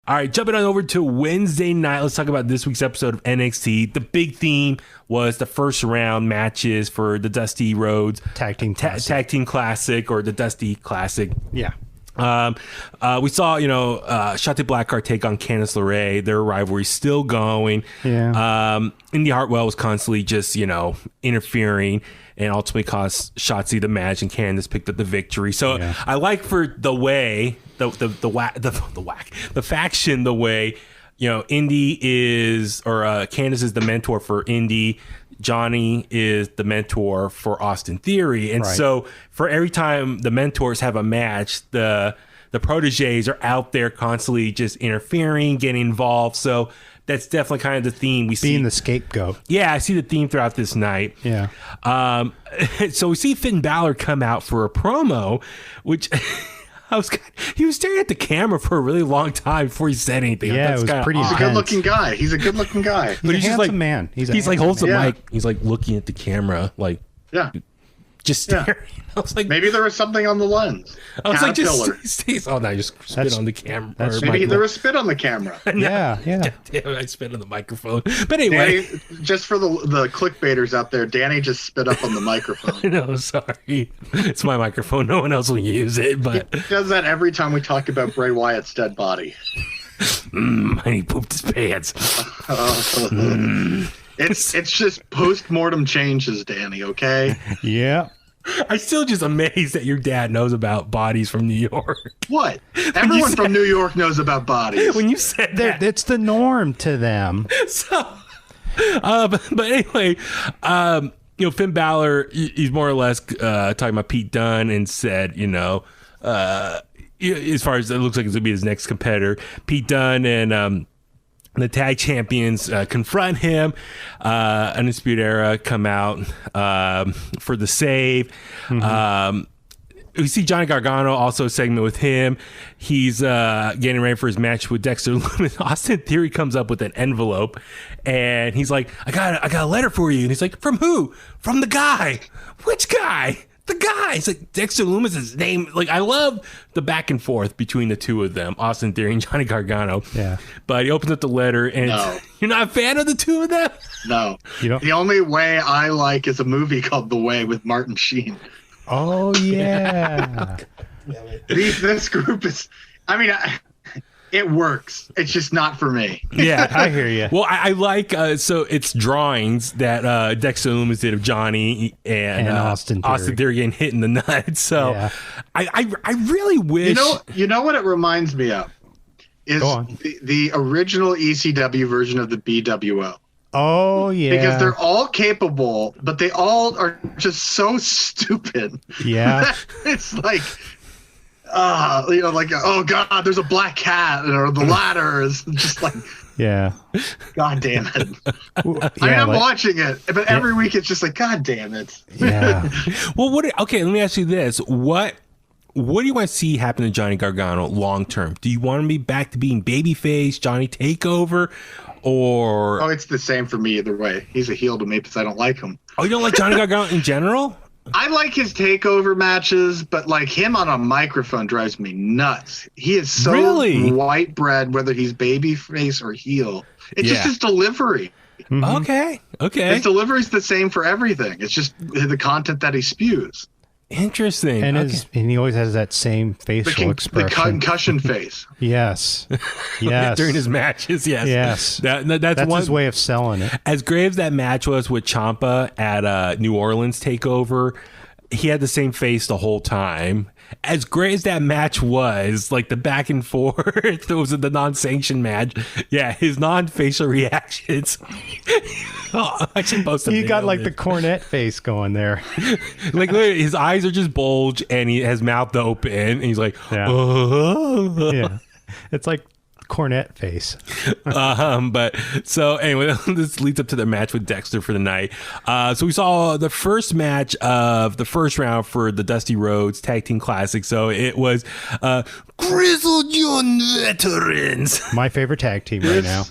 All right, jumping on over to Wednesday night, let's talk about this week's episode of NXT. The big theme was the first round matches for the Dusty Rhodes Tag Team Classic or the Dusty Classic. Yeah. We saw, Shotzi Blackheart take on Candice LeRae. Their rivalry still going. Yeah. Indy Hartwell was constantly just, interfering and ultimately cost Shotzi the match, and Candice picked up the victory. So yeah. I like for the way the faction, the way, Indy is, or Candice is the mentor for Indy. Johnny is the mentor for Austin Theory. And so for every time the mentors have a match, the proteges are out there constantly just interfering, getting involved. So that's definitely kind of the theme we see. Being the scapegoat. Yeah, I see the theme throughout this night. Yeah. So we see Finn Balor come out for a promo, which... he was staring at the camera for a really long time before he said anything. Yeah, it was pretty He's a good-looking guy. He's a good-looking guy. But he's a handsome man. He's like holds the mic. He's like looking at the camera, like just staring. Yeah. I was like, maybe there was something on the lens. I was like, just oh no, just spit on the camera. Maybe there was spit on the camera. Yeah. Damn, I spit on the microphone. But anyway, Danny, just for the clickbaiters out there, Danny just spit up on the microphone. No, sorry, it's my microphone. No one else will use it. But he does that every time we talk about Bray Wyatt's dead body. He pooped his pants. It's just post-mortem changes, Danny. Okay. Yeah. I'm still just amazed that your dad knows about bodies from New York. What? Everyone from New York knows about bodies. When you said that, it's the norm to them. So, but anyway, Finn Balor, he's more or less talking about Pete Dunne and said, as far as it looks like it's gonna be his next competitor, Pete Dunne and the tag champions confront him. Undisputed Era come out for the save. Mm-hmm. We see Johnny Gargano, also a segment with him. He's getting ready for his match with Dexter Lumis. Austin Theory comes up with an envelope, and he's like, I got a letter for you. And he's like, from who? From the guy. Which guy? The guy. It's like Dexter Lumis' name. Like, I love the back and forth between the two of them, Austin Theory and Johnny Gargano. Yeah. But he opens up the letter, and you're not a fan of the two of them? No. The only way I like is a movie called The Way with Martin Sheen. Oh, yeah. This group is, it works. It's just not for me. Yeah, I hear you. Well, I like, so it's drawings that Dexter Lumis did of Johnny and Austin Theory getting hit in the nuts. So yeah. I really wish. You know what it reminds me of? Is the original ECW version of the BWO. Oh, yeah. Because they're all capable, but they all are just so stupid. Yeah. It's like... oh God, there's a black cat, or the ladder is just like, yeah. God damn it. I'm watching it, but every week it's just like, God damn it. Yeah. Well, okay, let me ask you this. What do you want to see happen to Johnny Gargano long term? Do you want him to be back to being babyface, Johnny Takeover, or... Oh, it's the same for me either way. He's a heel to me because I don't like him. Oh, you don't like Johnny Gargano in general? I like his takeover matches, but like him on a microphone drives me nuts. He is so white bread, whether he's babyface or heel. It's just his delivery. Mm-hmm. Okay. His delivery's the same for everything. It's just the content that he spews. Interesting. And and he always has that same facial expression. The concussion face. Yes. Yes. During his matches, yes. Yes. That's his way of selling it. As great as that match was with Ciampa at New Orleans TakeOver, he had the same face the whole time. As great as that match was, like the back and forth, it was the non-sanctioned match. Yeah, his non-facial reactions. I should post He got like the cornet face going there. Like literally, his eyes are just bulge, and he has mouth open, and he's like, yeah. It's like cornet face. But so anyway, this leads up to the match with Dexter for the night. So we saw the first match of the first round for the Dusty Rhodes Tag Team Classic. So it was Grizzled Young Veterans, my favorite tag team right now,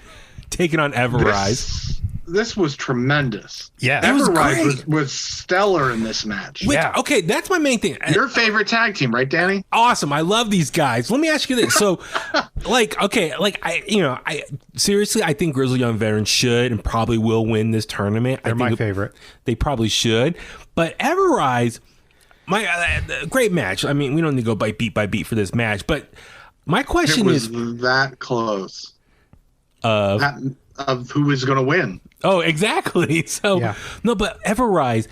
taking on Everrise. this was tremendous. Yeah, it was Everrise great. was stellar in this match. Yeah. Okay, that's my main thing. Your favorite tag team, right, Danny? Awesome. I love these guys. Let me ask you this. So, I seriously, I think Grizzled Young Veterans should and probably will win this tournament. They're my favorite. They probably should. But Everrise, great match. I mean, we don't need to go by beat for this match. But my question It was is that close of who was going to win. oh, exactly. So Yeah. no, but Everrise,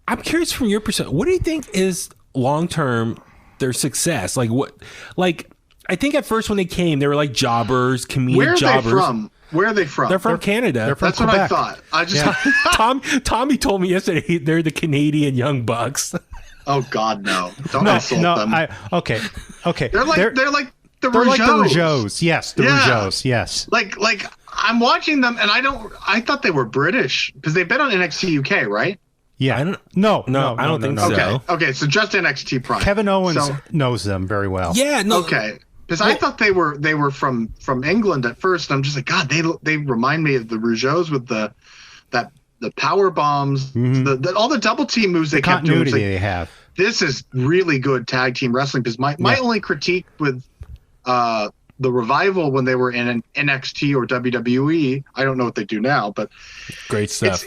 I'm curious from your perspective. What do you think is long term their success? Like what? Like I think at first when they came, they were like jobbers, comedic Where are jobbers. they from? Where are they from? They're from Canada. they're from That's what I Quebec. thought. I just Tommy told me yesterday they're the Canadian Young Bucks. oh God, no! Don't insult them. Okay. they're like the They're like the Rougeaus. Rougeaus. Yes, the Yeah. Rougeaus. Yes. Like I'm watching them, and I thought they were British because they've been on NXT UK, right? Yeah. I don't- No, I don't think so. Okay, so just NXT Prime. Kevin Owens So, knows them very well. Yeah, no. okay, because I thought they were from England at first. And I'm just like, God, they remind me of the Rougeaus with the power bombs, all the double team moves they kept doing. Continuity It's like, they have. this is really good tag team wrestling. Because my only critique with the Revival when they were in an NXT or WWE, I don't know what they do now, but Great stuff.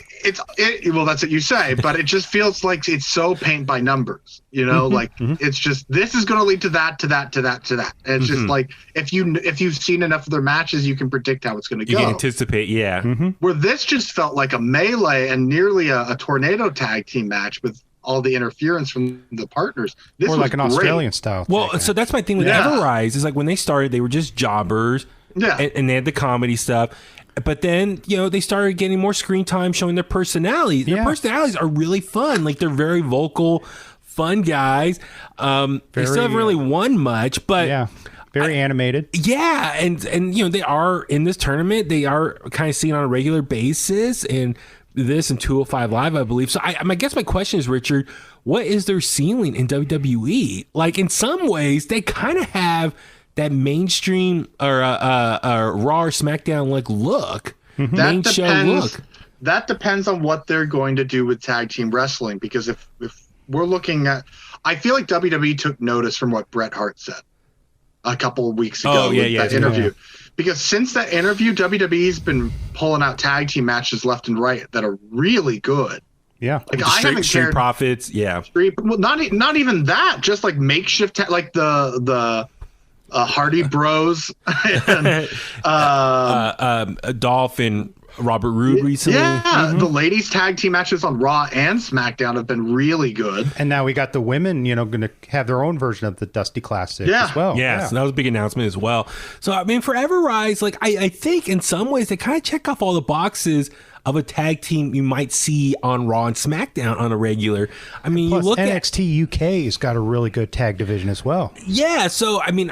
well, that's what you say, but it just feels like it's so paint by numbers, it's just, this is going to lead to that, to that, to that, to that. And it's just like, if you've seen enough of their matches, you can predict how it's going to You go. can anticipate, yeah. Where this just felt like a melee and nearly a tornado tag team match with all the interference from the partners. This Or was like an great. Australian style. Well, tag. so that's my thing with Yeah. Everrise is like when they started, they were just jobbers. Yeah. And they had the comedy stuff. But then, they started getting more screen time showing their personalities. Their Yeah. personalities are really fun. Like they're very vocal, fun guys. They still haven't really won much, but yeah. Very animated. yeah, and they are in this tournament. They are kind of seen on a regular basis, and this and 205 Live, I believe. So I guess my question is, Richard, what is their ceiling in WWE? Like in some ways, they kind of have that mainstream or Raw or SmackDown like look, main show look. That depends on what they're going to do with tag team wrestling. Because if we're looking at, I feel like WWE took notice from what Bret Hart said a couple of weeks ago with that interview. Yeah. Because since that interview, WWE's been pulling out tag team matches left and right that are really good. Yeah, like I haven't Street cared. Profits, yeah. Well, not even that. Just like makeshift, like the Hardy Bros and Dolph and Robert Roode recently. Yeah, the ladies tag team matches on Raw and SmackDown have been really good. And now we got the women, going to have their own version of the Dusty Classic as well. Yeah, so that was a big announcement as well. So, I mean, for Everrise, like, I think in some ways they kind of check off all the boxes of a tag team you might see on Raw and SmackDown on a regular. I mean, Plus, you look NXT UK has got a really good tag division as well. Yeah, so, I mean,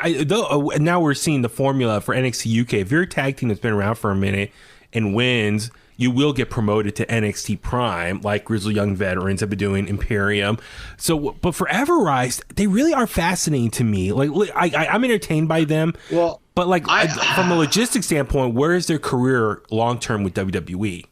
now we're seeing the formula for NXT UK. If you're a tag team that's been around for a minute and wins, you will get promoted to NXT Prime, like Grizzled Young Veterans have been doing, Imperium. So, but for Everrise, they really are fascinating to me. Like, I'm entertained by them. Well, but like from a logistics standpoint, where is their career long term with WWE?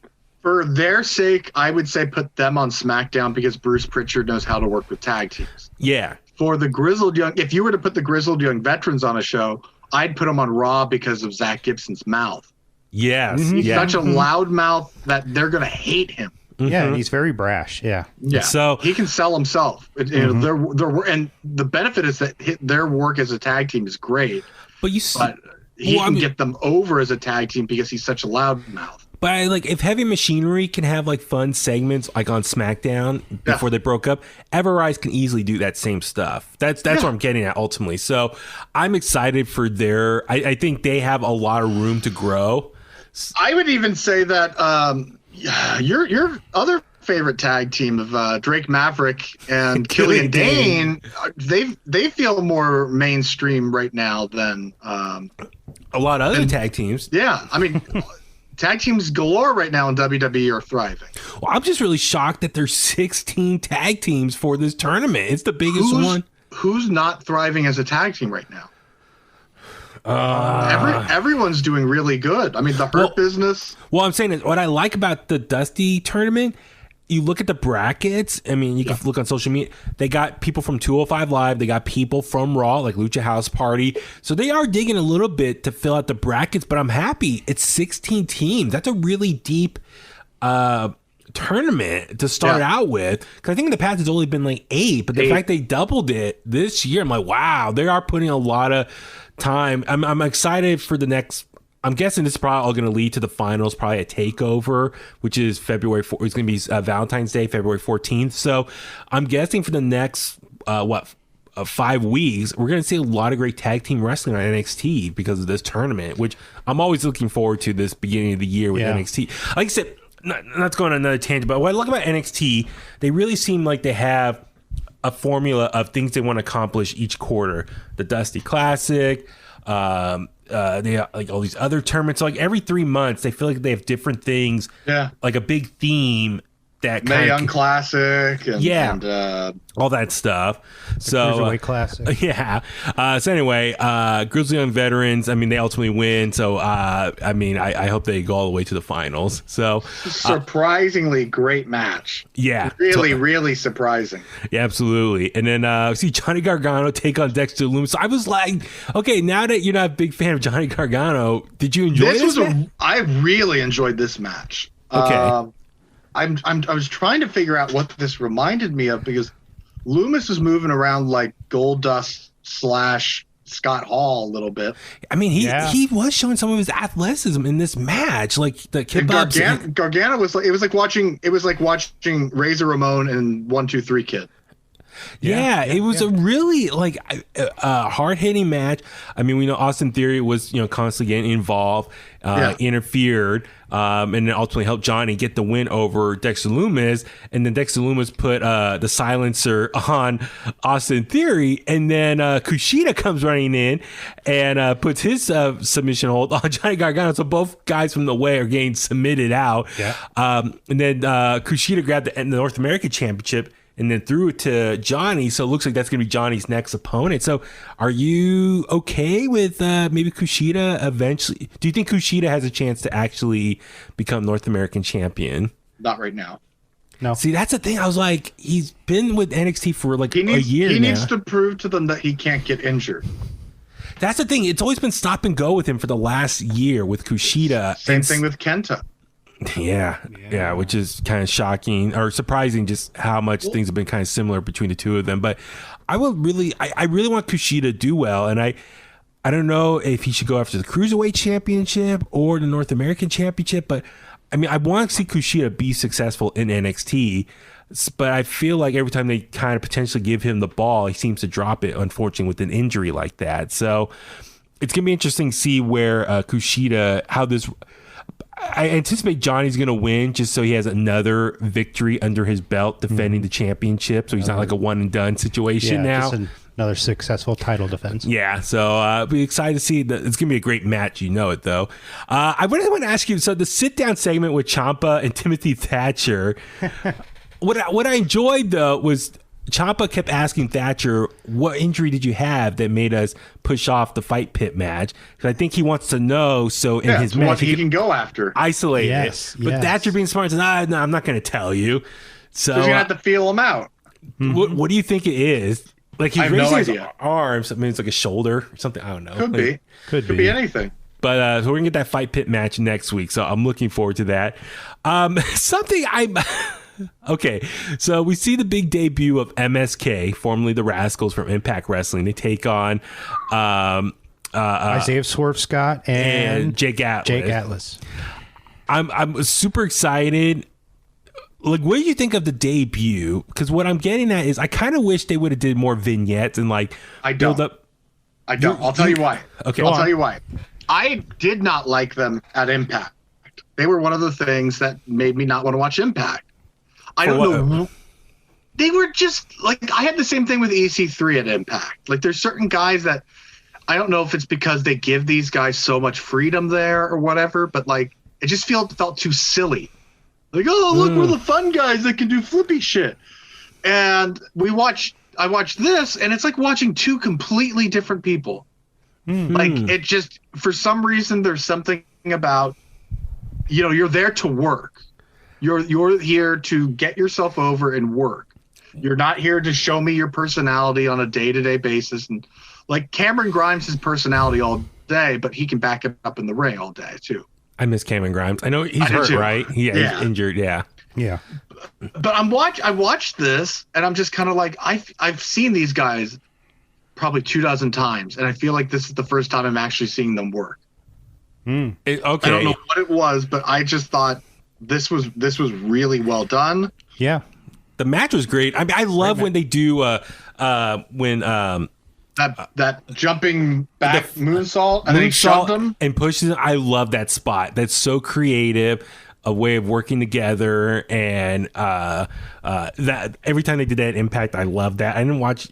For their sake, I would say put them on SmackDown because Bruce Pritchard knows how to work with tag teams. Yeah. For the Grizzled Young, if you were to put the Grizzled Young Veterans on a show, I'd put them on Raw because of Zach Gibson's mouth. Yes. He's such a loud mouth that they're going to hate him. Yeah, and he's very brash. Yeah. So he can sell himself. And the benefit is that their work as a tag team is great. But he can get them over as a tag team because he's such a loud mouth. But like, if Heavy Machinery can have like fun segments like on SmackDown before they broke up, Everrise can easily do that same stuff. That's what I'm getting at ultimately. So I'm excited for I think they have a lot of room to grow. I would even say that your other favorite tag team of Drake Maverick and Killian Dane, they feel more mainstream right now than a lot of other tag teams. Yeah, I mean. Tag teams galore right now in WWE are thriving. Well, I'm just really shocked that there's 16 tag teams for this tournament. It's the biggest one. Who's not thriving as a tag team right now? Everyone's doing really good. I mean, the Hurt Business. Well, I'm saying is what I like about the Dusty tournament. You look at the brackets. I mean, you can look on social media. They got people from 205 Live. They got people from Raw, like Lucha House Party. So they are digging a little bit to fill out the brackets. But I'm happy. It's 16 teams. That's a really deep tournament to start out with. Because I think in the past it's only been like 8. But the fact they doubled it this year, I'm like, wow, they are putting a lot of time. I'm excited for the next. I'm guessing this is probably all going to lead to the finals, probably a takeover, which is February 4th. It's going to be Valentine's Day, February 14th. So I'm guessing for the next, 5 weeks, we're going to see a lot of great tag team wrestling on NXT because of this tournament, which I'm always looking forward to this beginning of the year with NXT. Like I said, not going on another tangent, but what I like about NXT, they really seem like they have a formula of things they want to accomplish each quarter. The Dusty Classic, they have like all these other tournaments. So like every 3 months, they feel like they have different things. Yeah, like a big theme that Mae Young Classic. And all that stuff. So Cruiserweight Classic. Yeah. So anyway, Grizzly Young Veterans. I mean, they ultimately win. So I mean, I hope they go all the way to the finals. So surprisingly great match. Yeah, really surprising. Yeah, absolutely. And then see Johnny Gargano take on Dexter Lumis. So I was like, okay, now that you're not a big fan of Johnny Gargano, did you enjoy this? I really enjoyed this match. Okay. I was trying to figure out what this reminded me of because Loomis was moving around like Goldust / Scott Hall a little bit. I mean, he was showing some of his athleticism in this match, like the kebabs. Gargano was like it was like watching Razor Ramon and 1-2-3 Kid. Yeah, it was a really like a hard-hitting match. I mean, we know Austin Theory was constantly getting involved, interfered, and then ultimately helped Johnny get the win over Dexter Lumis. And then Dexter Lumis put the silencer on Austin Theory, and then Kushida comes running in and puts his submission hold on Johnny Gargano. So both guys from the way are getting submitted out. Yeah. And then Kushida grabbed the North American Championship and then threw it to Johnny. So it looks like that's going to be Johnny's next opponent. So are you okay with maybe Kushida eventually? Do you think Kushida has a chance to actually become North American champion? Not right now. No. See, that's the thing. I was like, he's been with NXT for like a year now. He needs to prove to them that he can't get injured. That's the thing. It's always been stop and go with him for the last year with Kushida. Same thing with Kenta. Yeah, which is kind of shocking or surprising just how much things have been kind of similar between the two of them. But I really want Kushida to do well, and I don't know if he should go after the Cruiserweight Championship or the North American Championship, but I mean, I want to see Kushida be successful in NXT, but I feel like every time they kind of potentially give him the ball, he seems to drop it, unfortunately, with an injury like that. So it's going to be interesting to see where Kushida, how this... I anticipate Johnny's going to win just so he has another victory under his belt defending the championship. So he's not like a one and done situation now. Just another successful title defense. Yeah. So I'll be excited to see that. It's going to be a great match. You know it, though. I really want to ask you, so the sit down segment with Ciampa and Timothy Thatcher, what I enjoyed, though, was Ciampa kept asking Thatcher, what injury did you have that made us push off the fight pit match? Because I think he wants to know, so in his match he can go after. Isolate it. But Thatcher being smart says, no, I'm not going to tell you. So you're going to have to feel him out. What do you think it is? Like he's raising his arms. I mean, it's like a shoulder or something. I don't know. Could be anything. But so we're going to get that fight pit match next week. So I'm looking forward to that. Okay, so we see the big debut of MSK, formerly the Rascalz from Impact Wrestling. They take on Isaiah Swerve Scott and Jake Atlas. I'm super excited. Like, what do you think of the debut? Because what I'm getting at is I kind of wish they would have did more vignettes and like build up. I don't. I'll tell you why. Okay, I'll tell you why. I did not like them at Impact. They were one of the things that made me not want to watch Impact. I don't know. They were just like, I had the same thing with EC3 at Impact. Like, there's certain guys that I don't know if it's because they give these guys so much freedom there or whatever, but like, it just felt too silly. Like, oh, look, we're the fun guys that can do flippy shit. And I watched this, and it's like watching two completely different people. Like it just, for some reason, there's something about, you're there to work. You're here to get yourself over and work. You're not here to show me your personality on a day-to-day basis. And like Cameron Grimes, his personality all day, but he can back it up in the ring all day too. I miss Cameron Grimes. I know he's hurt, right? Yeah, he's injured. Yeah. But I watched this and I'm just kind of like, I've seen these guys probably 24 times, and I feel like this is the first time I'm actually seeing them work. Okay. I don't know what it was, but I just thought this was really well done. Yeah. The match was great. I mean, I love when they do that jumping back moonsault and then he shoved him and pushes him. I love that spot. That's so creative, a way of working together, and that every time they did that Impact, I love that. I didn't watch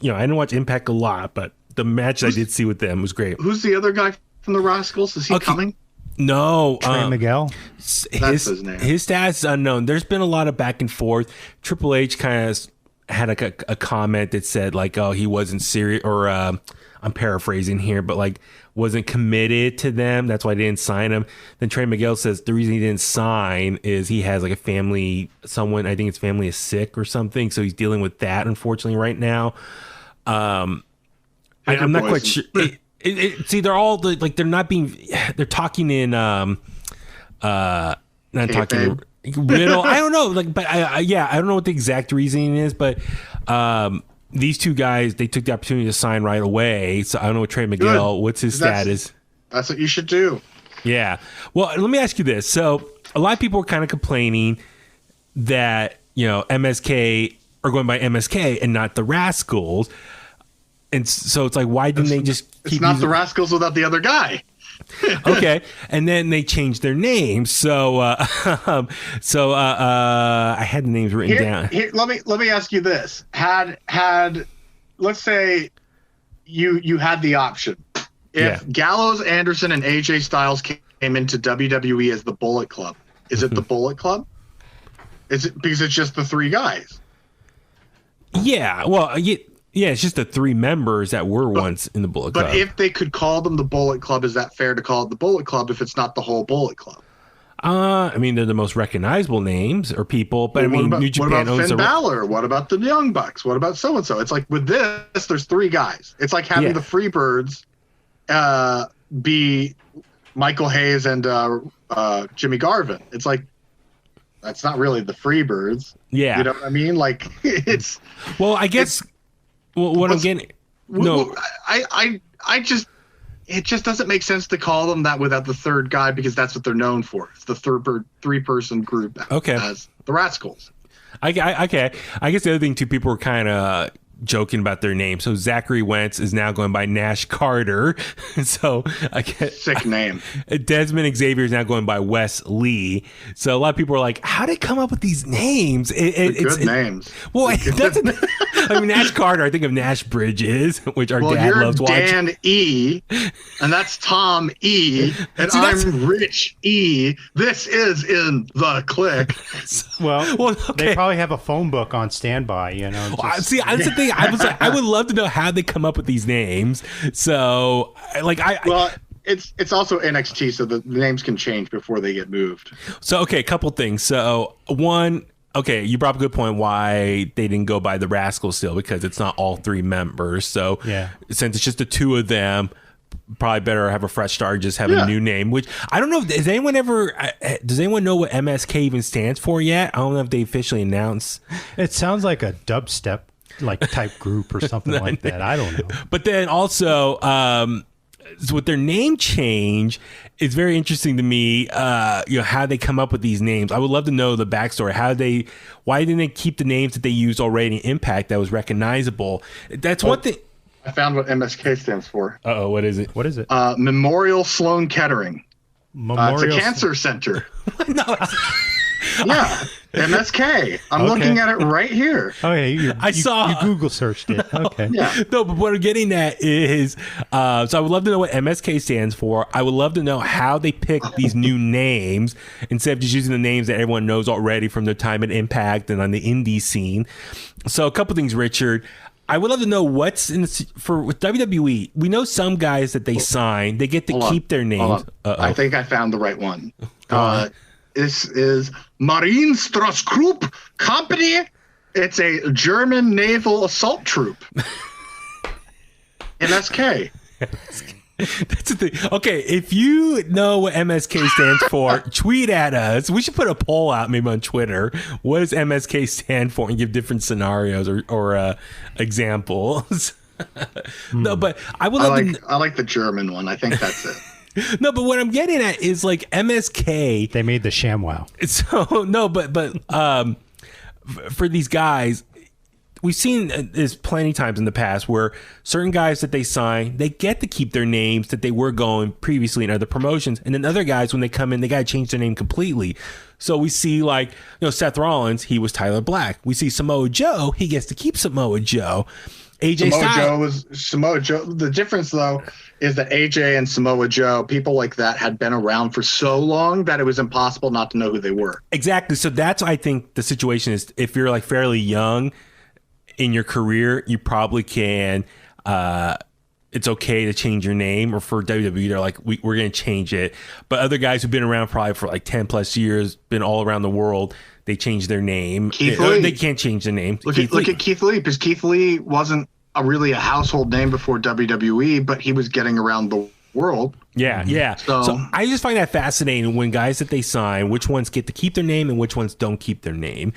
Impact a lot, but the match I did see with them was great. Who's the other guy from the Rascalz? Is he coming? No, Trey Miguel. That's his name. His status is unknown. There's been a lot of back and forth. Triple H kind of had a comment that said like, "Oh, he wasn't serious," or I'm paraphrasing here, but like wasn't committed to them. That's why they didn't sign him. Then Trey Miguel says the reason he didn't sign is he has like a family. Someone, I think his family is sick or something, so he's dealing with that unfortunately right now. I'm not quite sure. See, they're all they're not being. They're talking in not talking riddle. I don't know. But I don't know what the exact reasoning is. But these two guys, they took the opportunity to sign right away. So I don't know what Trey Miguel. Good. What's his status? That's what you should do. Yeah. Well, let me ask you this. So a lot of people were kind of complaining that MSK are going by MSK and not the Rascalz. And so it's like, why didn't they just keep It's not the Rascalz without the other guy. Okay. And then they changed their names. So I had the names written down. Let me ask you this. Had let's say you had the option. If Gallows, Anderson, and AJ Styles came into WWE as the Bullet Club, is it the Bullet Club? Is it because it's just the three guys? Yeah. Well, yeah, it's just the three members that were once in the Bullet Club. But if they could call them the Bullet Club, is that fair to call it the Bullet Club if it's not the whole Bullet Club? I mean, they're the most recognizable names or people, but New Japan what about Finn Balor? What about the Young Bucks? What about so-and-so? It's like with this, there's three guys. It's like having the Freebirds be Michael Hayes and Jimmy Garvin. It's like, that's not really the Freebirds. Yeah. You know what I mean? Like, it's... Well, I guess... Well, what I'm getting, it just doesn't make sense to call them that without the third guy because that's what they're known for. It's the three-person group as the Rascalz. Okay. I guess the other thing too, people were kind of joking about their name. So Zachary Wentz is now going by Nash Carter. So I guess sick name. Desmond Xavier is now going by Wes Lee. So a lot of people are like, how did they come up with these names? It's good names. Well, I mean, Nash Carter, I think of Nash Bridges, which our dad loves watching. Dan E, and that's Tom E, and I'm Rich E. This is In The Kliq. Well, they probably have a phone book on standby, See, that's the thing. I was like, I would love to know how they come up with these names. So, it's also NXT, so the names can change before they get moved. So, okay, a couple things. So, one, okay, you brought up a good point why they didn't go by the Rascalz still, because it's not all three members. So, since it's just the two of them, probably better have a fresh start, just have a new name. Which I don't know. Does anyone know what MSK even stands for yet? I don't know if they officially announced. It sounds like a dubstep type group or something like that. I don't know. But then also, so with their name change, it's very interesting to me. How they come up with these names. I would love to know the backstory. Why didn't they keep the names that they used already in Impact that was recognizable? That's one thing. I found what MSK stands for. Uh-oh, what is it? What is it? Memorial Sloan Kettering. It's a cancer center. No. Yeah, MSK. I'm looking at it right here. Oh yeah, you Google searched it. Okay. Yeah. No, but what I'm getting at is, so I would love to know what MSK stands for. I would love to know how they pick these new names instead of just using the names that everyone knows already from their time at Impact and on the indie scene. So a couple things, Richard. I would love to know what's with WWE. We know some guys that they sign, they get to keep their names. I think I found the right one. This is Marinestraßgruppe Company. It's a German naval assault troop. MSK. That's the thing. Okay, if you know what MSK stands for, tweet at us. We should put a poll out maybe on Twitter. What does MSK stand for, and give different scenarios or examples. No, but I would I like the German one. I think that's it. No, but what I'm getting at is like MSK. They made the ShamWow. So no, but for these guys, we've seen this plenty times in the past where certain guys that they sign, they get to keep their names that they were going previously in other promotions. And then other guys, when they come in, they got to change their name completely. So we see Seth Rollins, he was Tyler Black. We see Samoa Joe, he gets to keep Samoa Joe. AJ Styles. Samoa Joe. The difference, though, is that AJ and Samoa Joe, people like that, had been around for so long that it was impossible not to know who they were. Exactly. So that's, I think, the situation is if you're like fairly young in your career, you probably can. It's okay to change your name, or for WWE, they're like, we're going to change it. But other guys who've been around probably for like 10 plus years, been all around the world, they change their name. Keith Lee. They can't change the name. Look at Keith Lee, because Keith Lee wasn't really a household name before WWE, but he was getting around the world. Yeah. So I just find that fascinating when guys that they sign, which ones get to keep their name and which ones don't keep their name.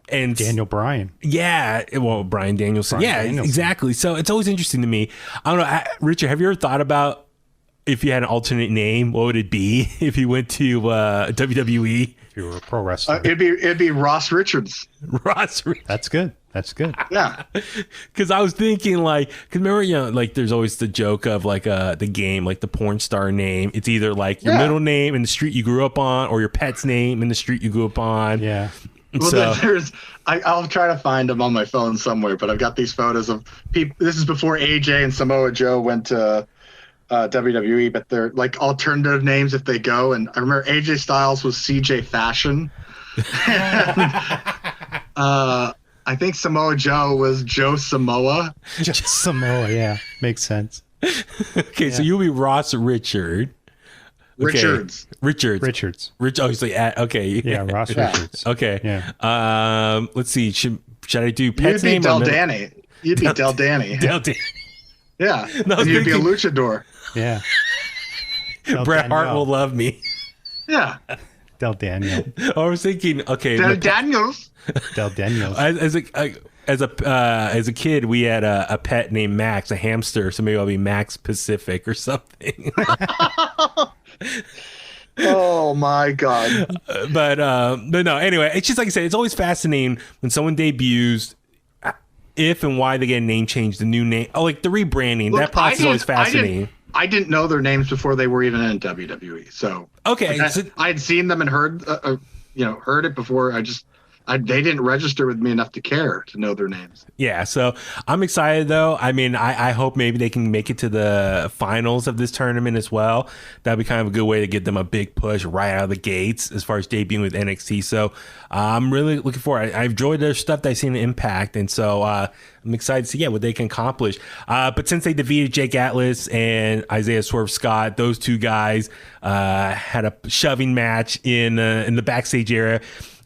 And Daniel Bryan. Yeah. Well, Bryan Danielson. Exactly. So it's always interesting to me. I don't know. Richard, have you ever thought about if you had an alternate name, what would it be if you went to WWE? If you were a pro wrestler. It'd be Ross Richards. That's good. Yeah. Because I was thinking because remember, there's always the joke of the game, like the porn star name. It's either like your middle name in the street you grew up on, or your pet's name in the street you grew up on. Yeah. Well, I'll try to find them on my phone somewhere, but I've got these photos of people. This is before AJ and Samoa Joe went to WWE, but they're like alternative names if they go. And I remember AJ Styles was CJ Fashion. I think Samoa Joe was Joe Samoa. Just Samoa, yeah. Makes sense. Okay, so you'll be Ross Richard. Richards. Okay. Yeah, Ross Richards. Okay. Yeah. Let's see. Should I do pet's name? Del Danny. You'd be Del Danny. Del Danny. Yeah. And you'd be a luchador. Yeah. Bret Hart will love me. Yeah. Del Daniel. I was thinking, okay. Del Daniels. As a kid, we had a pet named Max, a hamster. So maybe I'll be Max Pacific or something. Oh my God. But no, anyway, it's just like I said, it's always fascinating when someone debuts, if and why they get a name change, the new name, like the rebranding. Look, that process is always fascinating. I didn't know their names before they were even in WWE. So okay, I had seen them and heard it before. They didn't register with me enough to care to know their names. Yeah, so I'm excited though. I mean, I hope maybe they can make it to the finals of this tournament as well. That'd be kind of a good way to get them a big push right out of the gates as far as debuting with NXT. So I'm really looking forward. I've enjoyed their stuff that I've seen in Impact, and so I'm excited to see what they can accomplish. But since they defeated Jake Atlas and Isaiah Swerve Scott, those two guys had a shoving match in the backstage area.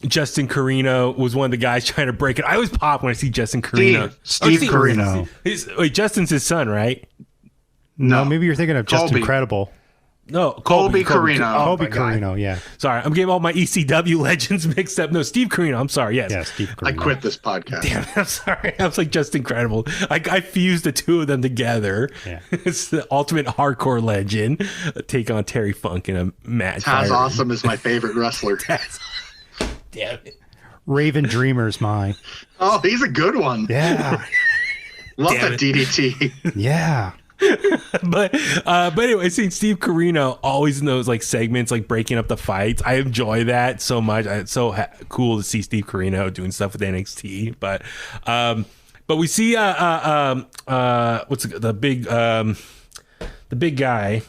Justin Carino was one of the guys trying to break it. I always pop when I see Justin Carino. Steve Carino. Wait, Justin's his son, right? No, maybe you're thinking of Just Incredible. No, Colby Carino. Colby Carino, yeah. Sorry, I'm getting all my ECW legends mixed up. No, Steve Carino. I'm sorry. Yes. Yeah, Steve Carino. I quit this podcast. Damn, I'm sorry. I was like Just Incredible. I fused the two of them together. Yeah. It's the ultimate hardcore legend. Take on Terry Funk in a match. Taz Awesome is my favorite wrestler. Damn it. Raven Dreamer's mine. Oh, he's a good one. Yeah. Love that DDT. Yeah. But anyway, seeing Steve Carino always in those like segments, like breaking up the fights, I enjoy that so much. It's so cool to see Steve Carino doing stuff with NXT. But we see what's the big guy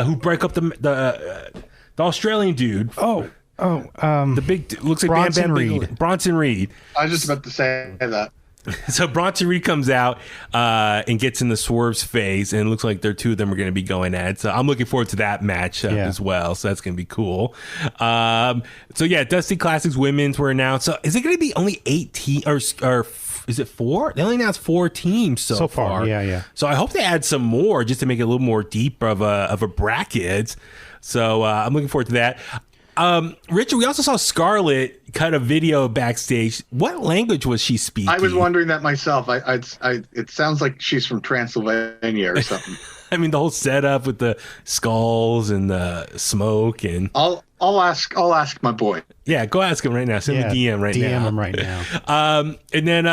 who break up the Australian dude. Oh, The big looks like Bronson Reed. Bronson Reed. I was just about to say that. So Bronson Reed comes out and gets in the Swerve's face, and it looks like two of them are going to be going at. So I'm looking forward to that match as well. So that's going to be cool. So yeah, Dusty Classics Women's were announced. So is it going to be only 18 or is it 4? They only announced 4 teams so far. Yeah. So I hope they add some more just to make it a little more deep of a bracket. So I'm looking forward to that. Richard, we also saw Scarlett cut a video backstage. What language was she speaking? I was wondering that myself. It sounds like she's from Transylvania or something. I mean, the whole setup with the skulls and the smoke and. I'll ask my boy. Yeah, go ask him right now. Send me DM right now. DM him right now. And then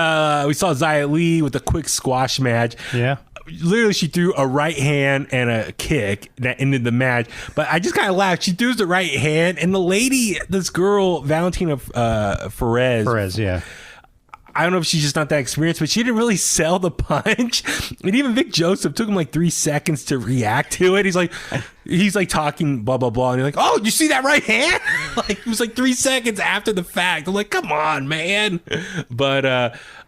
we saw Xia Li with a quick squash match. Yeah. Literally, she threw a right hand and a kick that ended the match. But I just kind of laughed. She threw the right hand, and the lady, this girl, Valentina Perez, yeah. I don't know if she's just not that experienced, but she didn't really sell the punch. And even Vic Joseph took him like 3 seconds to react to it. He's like talking blah blah blah, and you're like, oh, you see that right hand? Like it was like 3 seconds after the fact. I'm like, come on, man. But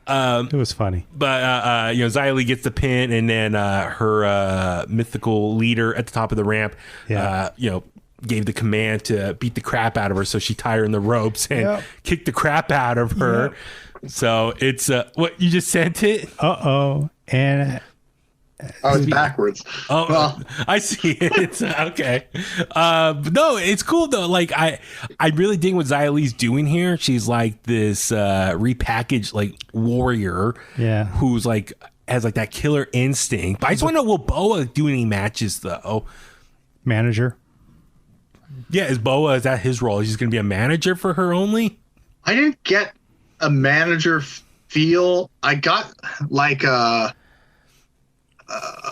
it was funny. But Xia Li gets the pin, and then her mythical leader at the top of the ramp, gave the command to beat the crap out of her. So she tied her in the ropes and kicked the crap out of her. Yep. So it's what you just sent it. And it's backwards. Oh, well. I see it. It's okay. But no, it's cool though. Like I really dig what Xia Li's doing here. She's like this repackaged like warrior. Yeah. Who's like has like that killer instinct. But I just want to know, will Boa do any matches though? Manager. Yeah, is that his role? He's going to be a manager for her only? I didn't get a manager feel. I got like a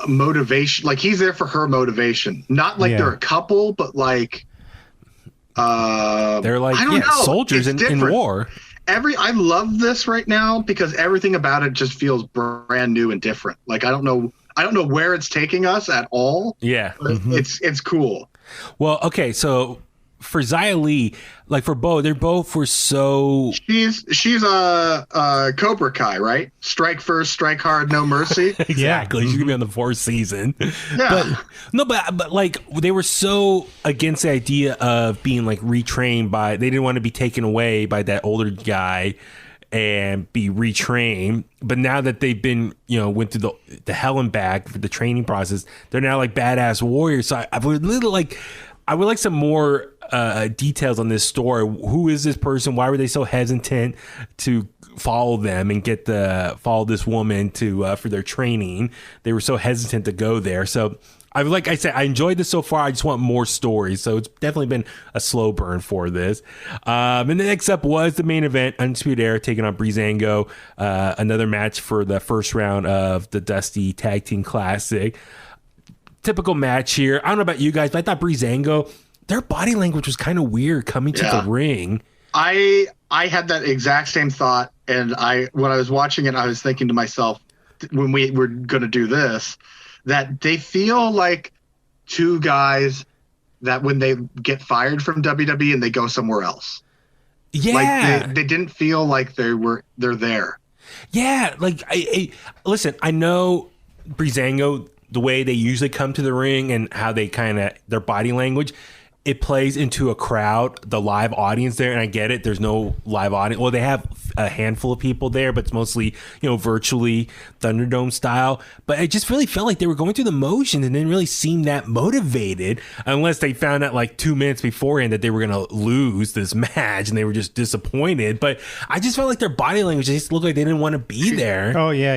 motivation. Like he's there for her motivation. Not like they're a couple, but like they're like soldiers in war. I love this right now because everything about it just feels brand new and different. Like I don't know where it's taking us at all. Yeah, but it's cool. Well, okay, so for Xia Li, like for Bo, they're both were so. She's a Cobra Kai, right? Strike first, strike hard, no mercy. Exactly. She's gonna be on the 4th season. Yeah. But like they were so against the idea of being like retrained by. They didn't want to be taken away by that older guy and be retrained. But now that they've been, went through the hell and back for the training process, they're now like badass warriors. So I would like some more details on this story. Who is this person? Why were they so hesitant to follow them and follow this woman to for their training? They were so hesitant to go there. So like I said, I enjoyed this so far. I just want more stories. So it's definitely been a slow burn for this. And the next up was the main event, Undisputed Era taking on Breezango. Another match for the first round of the Dusty Tag Team Classic. Typical match here. I don't know about you guys, but I thought Breezango, their body language was kind of weird coming to the ring. I had that exact same thought, and when I was watching it, I was thinking to myself, when we were going to do this, that they feel like two guys that when they get fired from WWE and they go somewhere else. Yeah. Like they didn't feel like they're there. Yeah. Like listen, I know Breezango, the way they usually come to the ring and how they their body language, it plays into a crowd, the live audience there. And I get it. There's no live audience. Well, they have a handful of people there, but it's mostly, virtually Thunderdome style. But it just really felt like they were going through the motions and didn't really seem that motivated unless they found out like 2 minutes beforehand that they were going to lose this match and they were just disappointed. But I just felt like their body language just looked like they didn't want to be there. Oh, yeah,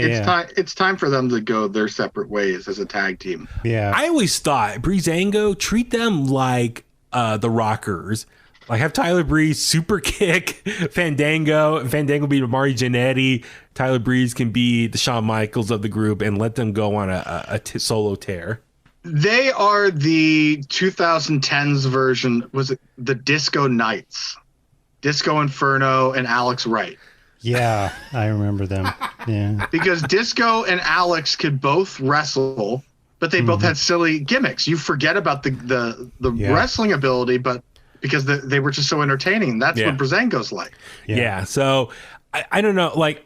It's time for them to go their separate ways as a tag team. Yeah. I always thought Breezango, treat them like the Rockers. Like have Tyler Breeze super kick Fandango be Amari Jannetty. Tyler Breeze can be the Shawn Michaels of the group and let them go on a solo tear. They are the 2010s version. Was it the Disco Knights? Disco Inferno and Alex Wright. Yeah, I remember them. Yeah. Because Disco and Alex could both wrestle, but they both had silly gimmicks. You forget about the wrestling ability, but because they were just so entertaining. That's what Breezango's like. Yeah. So I don't know, like,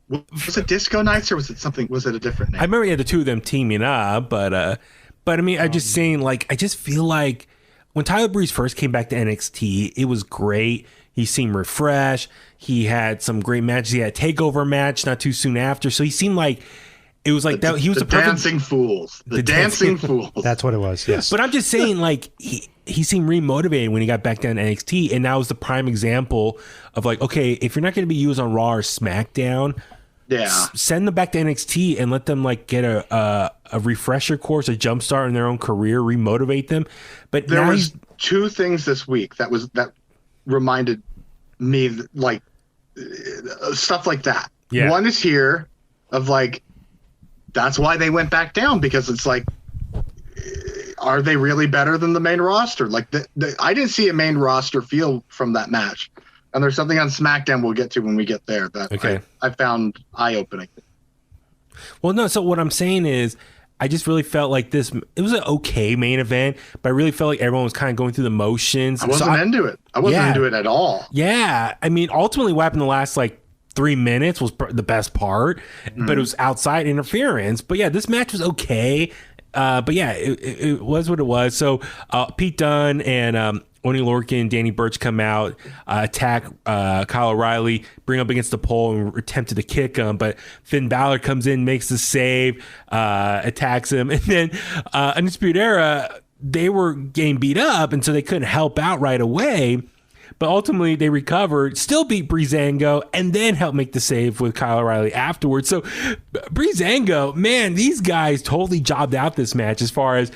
was it Disco Nights or was it something? Was it a different name? I remember the two of them teaming up, but I mean, I'm just saying, like, I just feel like when Tyler Breeze first came back to NXT, it was great. He seemed refreshed. He had some great matches. He had a takeover match not too soon after, so he seemed like it was like that. He was the dancing fools. The dancing fools. That's what it was. Yes. But I'm just saying, like, he seemed remotivated when he got back down to NXT, and that was the prime example of, like, okay, if you're not going to be used on Raw or SmackDown, send them back to NXT and let them, like, get a refresher course, a jump start in their own career, remotivate them. But there was two things this week that reminded me, like, stuff like that. Yeah. One is here of, like, that's why they went back down, because it's like, are they really better than the main roster? Like, I didn't see a main roster feel from that match. And there's something on SmackDown we'll get to when we get there that I found eye-opening. Well, no, so what I'm saying is, I just really felt like it was an okay main event, but I really felt like everyone was kind of going through the motions. I wasn't into it. I wasn't into it at all. Yeah. I mean, ultimately what happened in the last, like, 3 minutes was the best part, but it was outside interference. But yeah, this match was okay. But yeah, it was what it was. So Pete Dunne and Oney Lorcan and Danny Burch come out, attack Kyle O'Reilly, bring up against the pole and attempted to kick him. But Finn Balor comes in, makes the save, attacks him. And then Undisputed Era, they were getting beat up, and so they couldn't help out right away. But ultimately, they recovered, still beat Breezango, and then helped make the save with Kyle O'Reilly afterwards. So, Breezango, man, these guys totally jobbed out this match as far as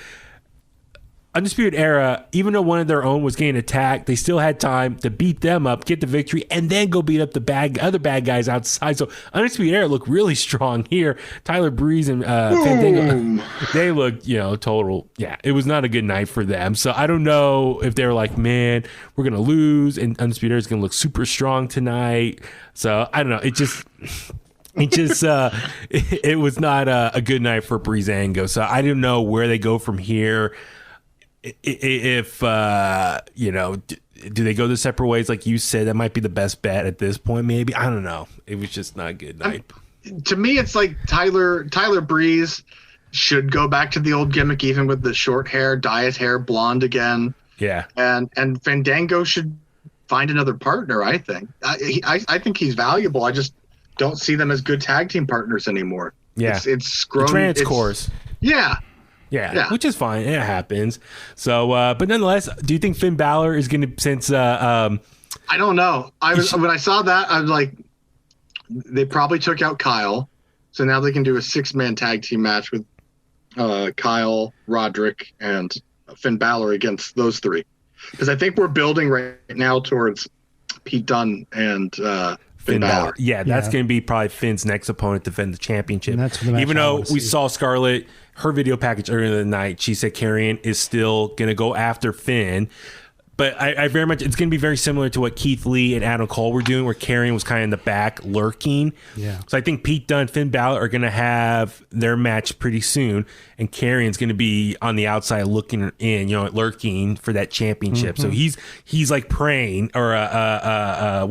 Undisputed Era. Even though one of their own was getting attacked, they still had time to beat them up, get the victory, and then go beat up the other bad guys outside. So, Undisputed Era looked really strong here. Tyler Breeze and Fandango, they looked, total. Yeah, it was not a good night for them. So, I don't know if they were like, man, we're going to lose, and Undisputed Era is going to look super strong tonight. So, I don't know. It was not a good night for Breezango. So, I don't know where they go from here. If do they go the separate ways like you said? That might be the best bet at this point. Maybe, I don't know. It was just not a good night. To me, it's like Tyler Breeze should go back to the old gimmick, even with the short hair, dye his hair blonde again. Yeah, and Fandango should find another partner. I think I think he's valuable. I just don't see them as good tag team partners anymore. Yeah, it's grown. The trans course. Yeah, which is fine. It happens. So, but nonetheless, do you think Finn Balor is going to, since... I don't know. When I saw that, I was like, they probably took out Kyle. So now they can do a 6-man tag team match with Kyle, Roderick, and Finn Balor against those three. Because I think we're building right now towards Pete Dunne and Finn Balor. Yeah, that's going to be probably Finn's next opponent to defend the championship. And that's the match. Even though we saw Scarlett, her video package earlier in the night, she said Karrion is still going to go after Finn. But I very much, it's going to be very similar to what Keith Lee and Adam Cole were doing, where Karrion was kind of in the back lurking. Yeah. So I think Pete Dunne, Finn Balor are going to have their match pretty soon, and Karrion's going to be on the outside looking in, lurking for that championship. Mm-hmm. So he's like preying, or a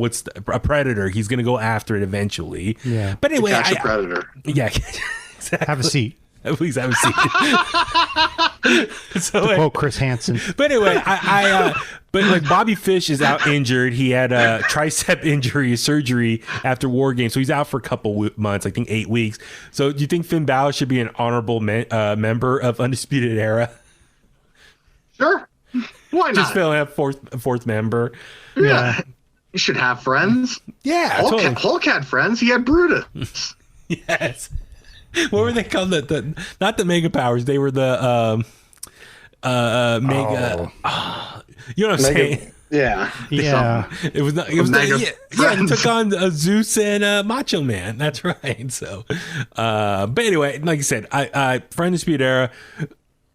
predator. He's going to go after it eventually. Yeah. But anyway, catch a predator. Yeah. Exactly. Have a seat. Please have a seat. So, to quote Chris Hansen. But anyway, but like Bobby Fish is out injured. He had a tricep injury surgery after War Games, so he's out for a couple months. I think 8 weeks. So do you think Finn Balor should be an honorable member of Undisputed Era? Sure. Why not? Just filling up fourth member. Yeah. You should have friends. Yeah. Hulk had friends. He had Brutus. Yes. What were they called? Not the Mega Powers. They were the Mega. You know what I'm saying? Yeah. It was not. It was Mega. They took on Zeus and Macho Man. That's right. So, but anyway, like I said, for Undisputed Era,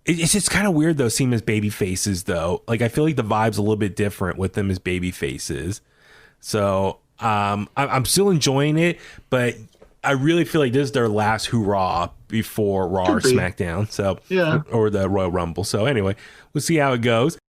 it's just kind of weird though, seeing them as baby faces though. Like I feel like the vibe's a little bit different with them as baby faces. So, I'm still enjoying it, but I really feel like this is their last hurrah before Raw or SmackDown. So, or the Royal Rumble. So anyway, we'll see how it goes.